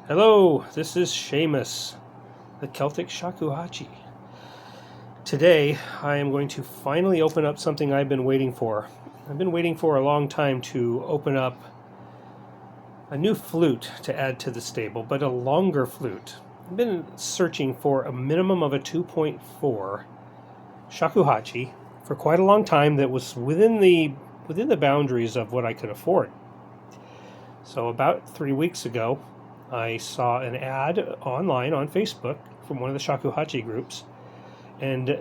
Hello, this is Seamus, the Celtic Shakuhachi. Today, I am going to finally open up something I've been waiting for. I've been waiting for a long time to open up a new flute to add to the stable, but a longer flute. I've been searching for a minimum of a 2.4 Shakuhachi for quite a long time that was within the boundaries of what I could afford. So about 3 weeks ago, I saw an ad online on Facebook from one of the Shakuhachi groups, and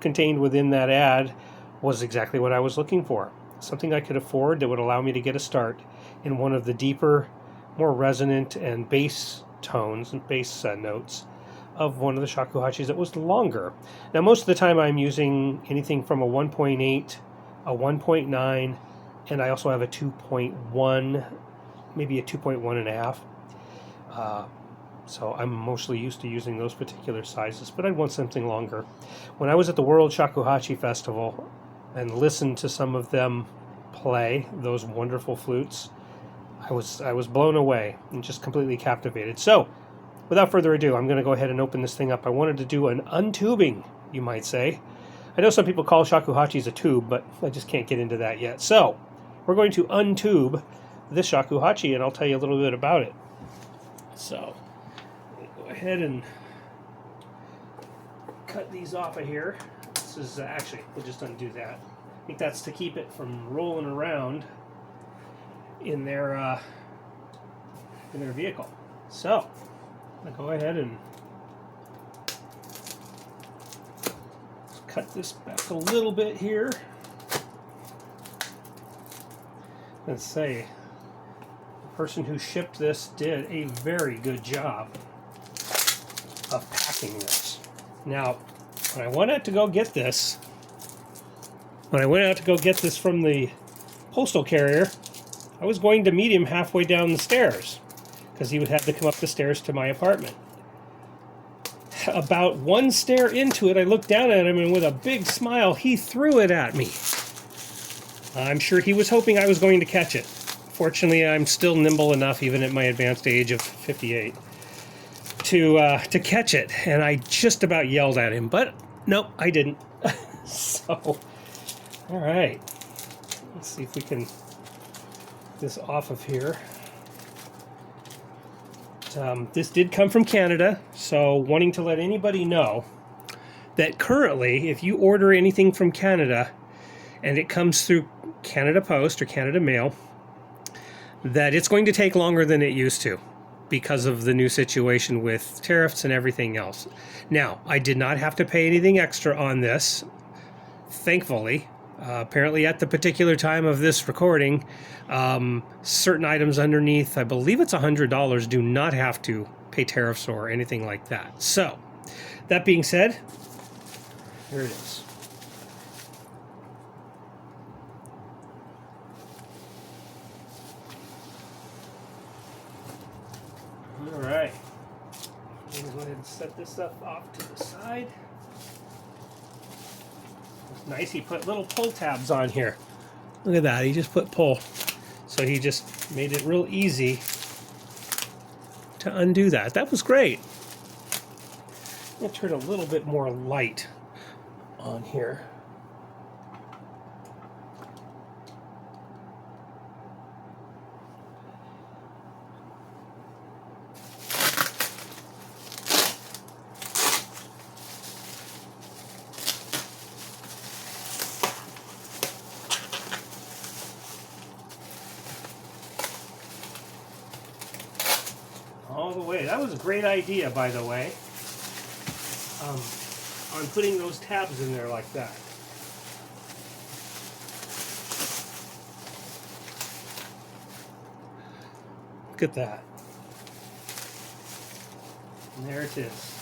contained within that ad was exactly what I was looking for. Something I could afford that would allow me to get a start in one of the deeper, more resonant and bass tones and bass notes of one of the Shakuhachis that was longer. Now, most of the time I'm using anything from a 1.8, a 1.9, and I also have a 2.1, maybe a 2.1 and a half. So I'm mostly used to using those particular sizes, but I'd want something longer. When I was at the World Shakuhachi Festival and listened to some of them play those wonderful flutes, I was blown away and just completely captivated. So, without further ado, I'm going to go ahead and open this thing up. I wanted to do an untubing, you might say. I know some people call Shakuhachis a tube, but I just can't get into that yet. So, we're going to untube this Shakuhachi, and I'll tell you a little bit about it. So, go ahead and cut these off of here. This is actually, we'll just undo that. I think that's to keep it from rolling around in their vehicle. So, I'll go ahead and cut this back a little bit here. Let's say the person who shipped this did a very good job of packing this. Now, when I went out to go get this, from the postal carrier, I was going to meet him halfway down the stairs because he would have to come up the stairs to my apartment. About one stair into it, I looked down at him, and with a big smile, he threw it at me. I'm sure he was hoping I was going to catch it. Fortunately, I'm still nimble enough, even at my advanced age of 58, to catch it, and I just about yelled at him, but nope, I didn't. So, all right, let's see if we can get this off of here. This did come from Canada, so wanting to let anybody know that currently, if you order anything from Canada and it comes through Canada Post or Canada Mail, that it's going to take longer than it used to because of the new situation with tariffs and everything else. Now, I did not have to pay anything extra on this, thankfully. Apparently at the particular time of this recording, certain items underneath, I believe it's $100, do not have to pay tariffs or anything like that. So, that being said, here it is. All right. I'm going to go ahead and set this stuff off to the side. It's nice, he put little pull tabs on here. Look at that, he just put pull. So he just made it real easy to undo that. That was great. I'm going to turn a little bit more light on here. All the way. That was a great idea, by the way, on putting those tabs in there like that. Look at that. And there it is.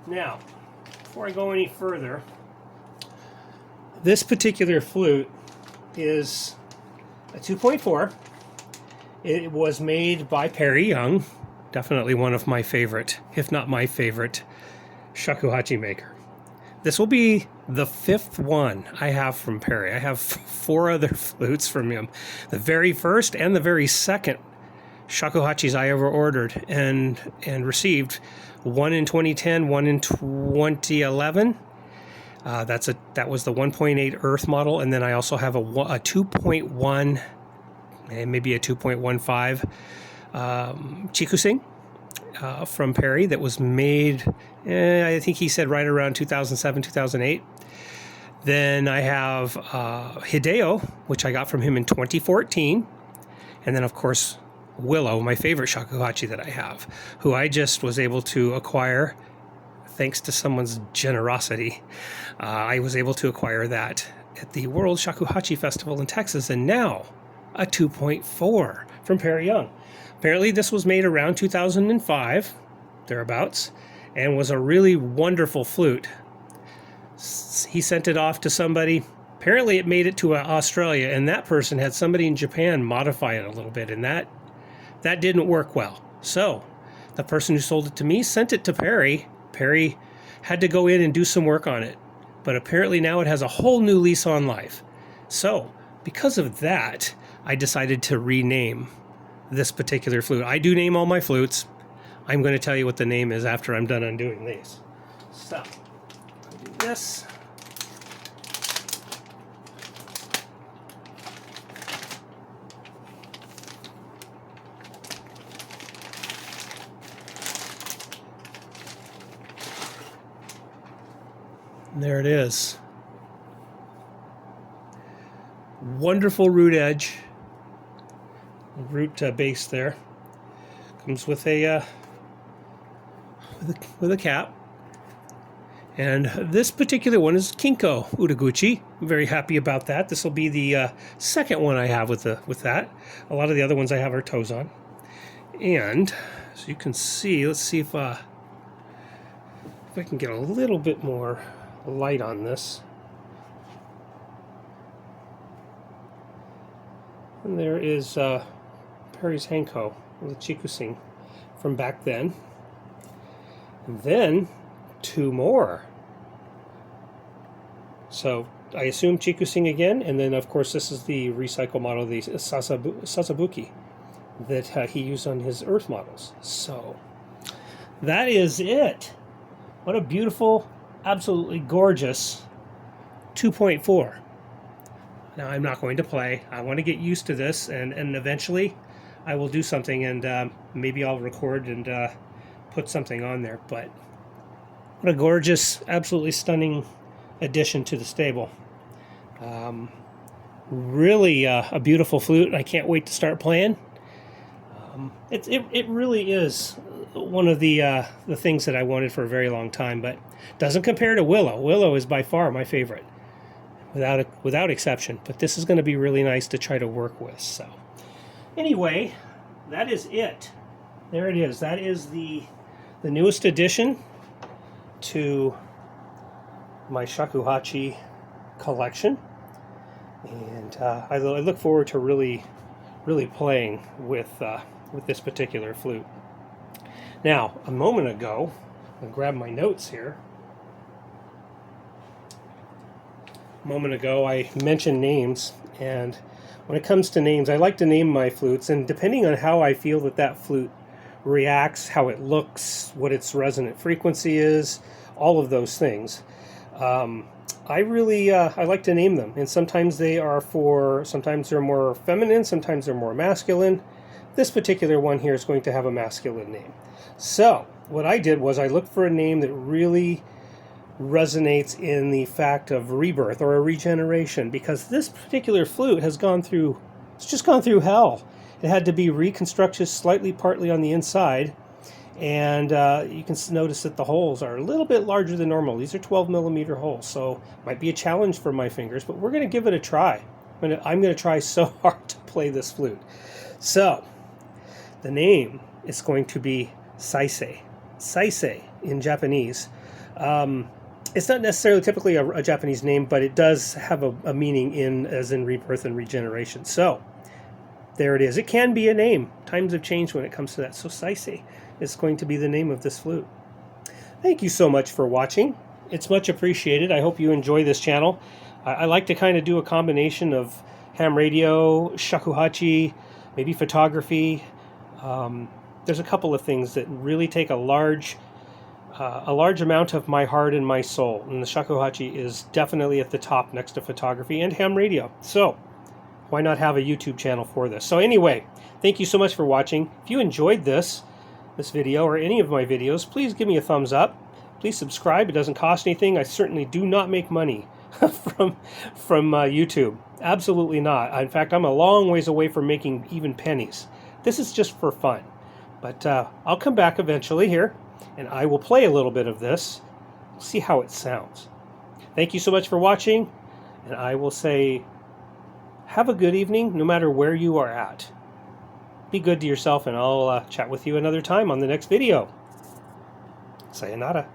Now, before I go any further, this particular flute is a 2.4. It was made by Perry Young, definitely one of my favorite, if not my favorite, shakuhachi maker. This will be the 5th one I have from Perry. I have 4 other flutes from him. The very first and the very second shakuhachis I ever ordered and received. One in 2010, one in 2011. That was the 1.8 Earth model, and then I also have a 2.1, and maybe a 2.15 Chikusing from Perry that was made, I think he said right around 2007, 2008. Then I have Hideo, which I got from him in 2014. And then, of course, Willow, my favorite shakuhachi that I have, who I just was able to acquire thanks to someone's generosity. I was able to acquire that at the World Shakuhachi Festival in Texas, and now a 2.4 from Perry Young. Apparently this was made around 2005, thereabouts, and was a really wonderful flute. He sent it off to somebody. Apparently it made it to Australia, and that person had somebody in Japan modify it a little bit, and that didn't work well. So the person who sold it to me sent it to Perry. Perry had to go in and do some work on it, but apparently now it has a whole new lease on life. So because of that, I decided to rename this particular flute. I do name all my flutes. I'm going to tell you what the name is after I'm done undoing these. So, I'll do this. And there it is. Wonderful root edge. Root base there. Comes with a cap. And this particular one is Kinko Utaguchi. I'm very happy about that. This will be the second one I have with that. A lot of the other ones I have are Tozan. And so you can see, let's see if I can get a little bit more light on this. And there is Perry's Hanko, the Chikusing from back then. And then 2 more. So I assume Chikusing again, and then of course this is the recycle model, the Sasabuki, that he used on his Earth models. So that is it. What a beautiful, absolutely gorgeous 2.4. Now I'm not going to play. I want to get used to this, and eventually I will do something, and maybe I'll record and put something on there. But what a gorgeous, absolutely stunning addition to the stable. Really a beautiful flute. I can't wait to start playing. It really is one of the things that I wanted for a very long time, but doesn't compare to Willow. Willow is by far my favorite, without exception. But this is going to be really nice to try to work with. So anyway, that is it. There it is. That is the newest addition to my Shakuhachi collection, and I look forward to really playing with this particular flute. Now, a moment ago, I'll grab my notes here. A moment ago, I mentioned names, and when it comes to names, I like to name my flutes, and depending on how I feel that flute reacts, how it looks, what its resonant frequency is, all of those things, I like to name them. And sometimes sometimes they're more feminine, sometimes they're more masculine. This particular one here is going to have a masculine name. So what I did was I looked for a name that really resonates in the fact of rebirth or a regeneration, because this particular flute has just gone through hell. It had to be reconstructed partly on the inside, and you can notice that the holes are a little bit larger than normal. These are 12 millimeter holes, so might be a challenge for my fingers, but we're going to give it a try. I'm going to try so hard to play this flute. So the name is going to be Saisei. Saisei in Japanese. It's not necessarily typically a Japanese name, but it does have a meaning as in rebirth and regeneration. So there it is. It can be a name. Times have changed when it comes to that. So Saisei is going to be the name of this flute. Thank you so much for watching, It's much appreciated. I hope you enjoy this channel. I like to kind of do a combination of ham radio, shakuhachi, maybe photography. There's a couple of things that really take a large amount of my heart and my soul, and the shakuhachi is definitely at the top next to photography and ham radio. So why not have a YouTube channel for this? So anyway, thank you so much for watching. If you enjoyed this video or any of my videos, please give me a thumbs up. Please subscribe. It doesn't cost anything. I certainly do not make money from YouTube. Absolutely not. In fact, I'm a long ways away from making even pennies. This is just for fun. But I'll come back eventually here, and I will play a little bit of this. See how it sounds. Thank you so much for watching, and I will say, have a good evening no matter where you are at. Be good to yourself, and I'll chat with you another time on the next video. Sayonara.